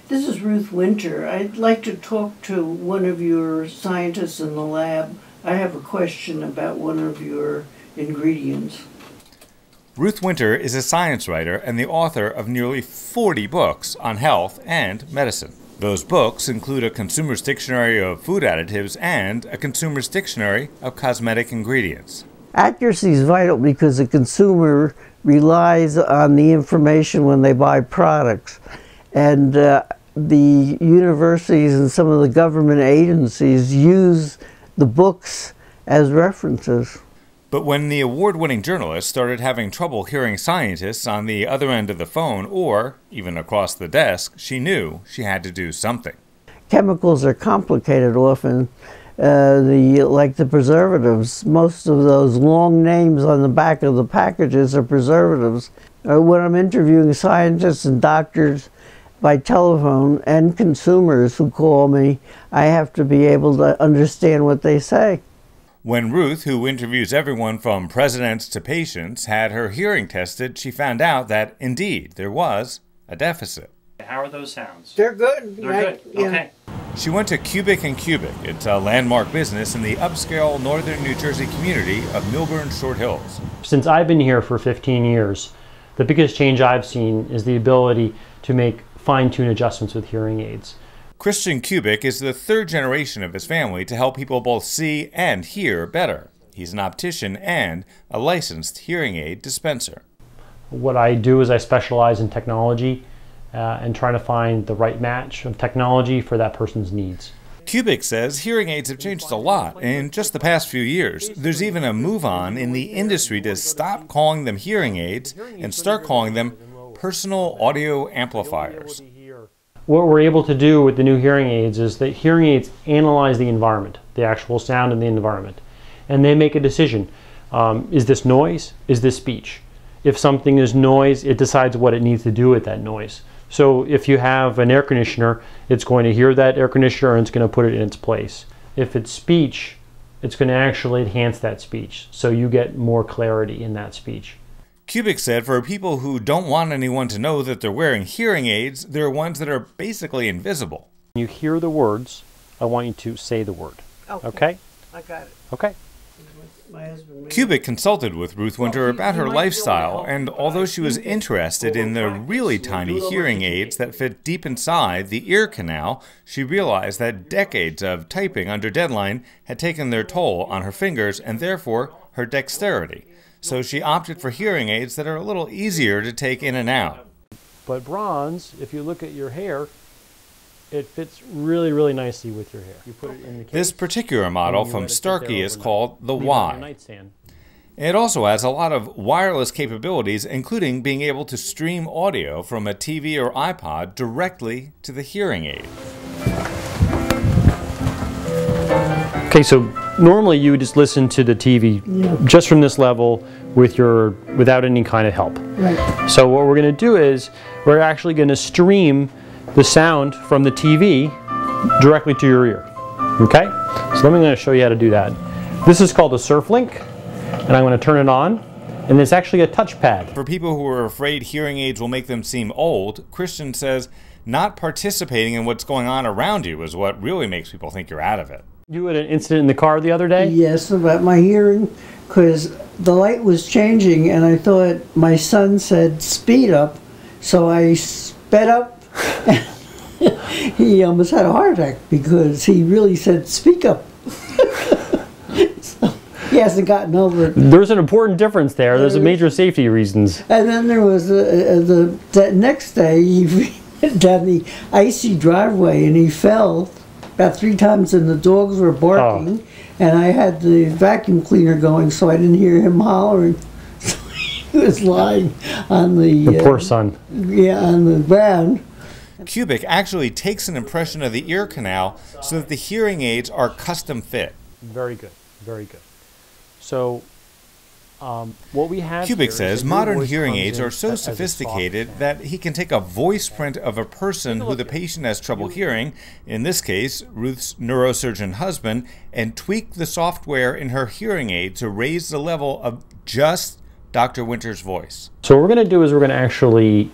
This is Ruth Winter. I'd like to talk to one of your scientists in the lab. I have a question about one of your ingredients. Ruth Winter is a science writer and the author of nearly 40 books on health and medicine. Those books include a Consumer's Dictionary of Food Additives and a Consumer's Dictionary of Cosmetic Ingredients. Accuracy is vital because the consumer relies on the information when they buy products. And the universities and some of the government agencies use the books as references. But when the award-winning journalist started having trouble hearing scientists on the other end of the phone or even across the desk, she knew she had to do something. Chemicals are complicated often. Like the preservatives, most of those long names on the back of the packages are preservatives. When I'm interviewing scientists and doctors by telephone and consumers who call me, I have to be able to understand what they say. When Ruth, who interviews everyone from presidents to patients, had her hearing tested, she found out that, indeed, there was a deficit. How are those sounds? They're good. They're good. Yeah. Okay. She went to Kubick and Kubick. It's a landmark business in the upscale northern New Jersey community of Millburn Short Hills. Since I've been here for 15 years, the biggest change I've seen is the ability to make fine-tune adjustments with hearing aids. Christian Kubick is the third generation of his family to help people both see and hear better. He's an optician and a licensed hearing aid dispenser. What I do is I specialize in technology and trying to find the right match of technology for that person's needs. Kubick says hearing aids have changed a lot in just the past few years. There's even a move on in the industry to stop calling them hearing aids and start calling them personal audio amplifiers. What we're able to do with the new hearing aids is that hearing aids analyze the environment, the actual sound in the environment, and they make a decision. Is this noise? Is this speech? If something is noise, it decides what it needs to do with that noise. So if you have an air conditioner, it's going to hear that air conditioner and it's going to put it in its place. If it's speech, it's going to actually enhance that speech, so you get more clarity in that speech. Kubick said for people who don't want anyone to know that they're wearing hearing aids, there are ones that are basically invisible. When you hear the words, I want you to say the word. Okay? I got it. Okay. Kubick consulted with Ruth Winter about her lifestyle, and although she was interested in the really tiny hearing aids that fit deep inside the ear canal, she realized that decades of typing under deadline had taken their toll on her fingers and therefore her dexterity. So she opted for hearing aids that are a little easier to take in and out. But bronze, if you look at your hair, it fits really, really nicely with your hair. You put it in the case. This particular model from Starkey is called the Y. It also has a lot of wireless capabilities, including being able to stream audio from a TV or iPod directly to the hearing aid. Okay, so normally you would just listen to the TV just from this level without any kind of help. Right. So what we're going to do is we're actually going to stream the sound from the TV directly to your ear. Okay? So I'm going to show you how to do that. This is called a SurfLink, and I'm going to turn it on, and it's actually a touchpad. For people who are afraid hearing aids will make them seem old, Christian says not participating in what's going on around you is what really makes people think you're out of it. You had an incident in the car the other day? Yes, about my hearing, because the light was changing and I thought my son said speed up, so I sped up. He almost had a heart attack because he really said speak up. So he hasn't gotten over it. There's an important difference there. There's a major safety reasons. And then there was the next day he went down the icy driveway and he fell about 3 times and the dogs were barking, and I had the vacuum cleaner going so I didn't hear him hollering. So he was lying on the poor son. Yeah, on the ground. Kubick actually takes an impression of the ear canal so that the hearing aids are custom fit. Very good, very good. So what we have Kubick says modern hearing aids are so sophisticated that he can take a voice print of a person who the patient has trouble hearing, in this case Ruth's neurosurgeon husband, and tweak the software in her hearing aid to raise the level of just Dr. Winter's voice. So what we're going to do is we're going to actually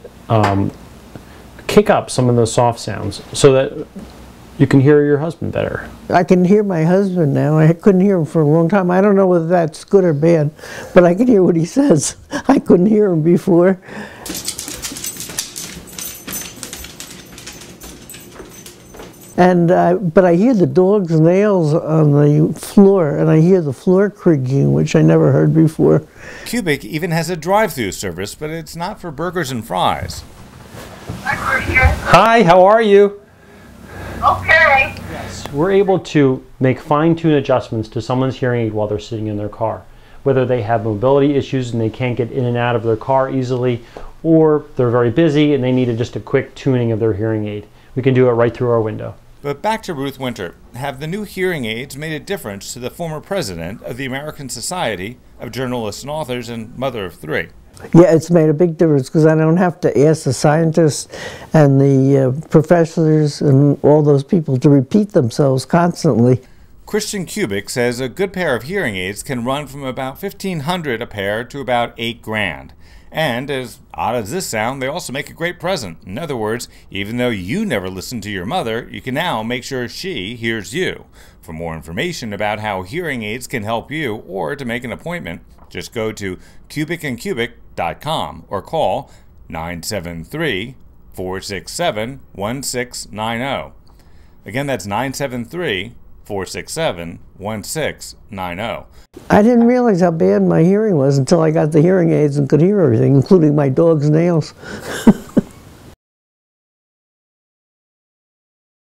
kick up some of those soft sounds so that you can hear your husband better. I can hear my husband now. I couldn't hear him for a long time. I don't know whether that's good or bad, but I can hear what he says. I couldn't hear him before. But I hear the dog's nails on the floor, and I hear the floor creaking, which I never heard before. Kubick even has a drive-through service, but it's not for burgers and fries. Hi, how are you? Okay. Yes, we're able to make fine-tune adjustments to someone's hearing aid while they're sitting in their car. Whether they have mobility issues and they can't get in and out of their car easily, or they're very busy and they need just a quick tuning of their hearing aid. We can do it right through our window. But back to Ruth Winter. Have the new hearing aids made a difference to the former president of the American Society of Journalists and Authors and mother of three? Yeah, it's made a big difference because I don't have to ask the scientists and the professors and all those people to repeat themselves constantly. Christian Kubick says a good pair of hearing aids can run from about $1,500 a pair to about $8,000. And as odd as this sound, they also make a great present. In other words, even though you never listened to your mother, you can now make sure she hears you. For more information about how hearing aids can help you or to make an appointment, just go to kubickandkubick.com or call 973-467-1690. Again, that's 973-467-1690. I didn't realize how bad my hearing was until I got the hearing aids and could hear everything, including my dog's nails.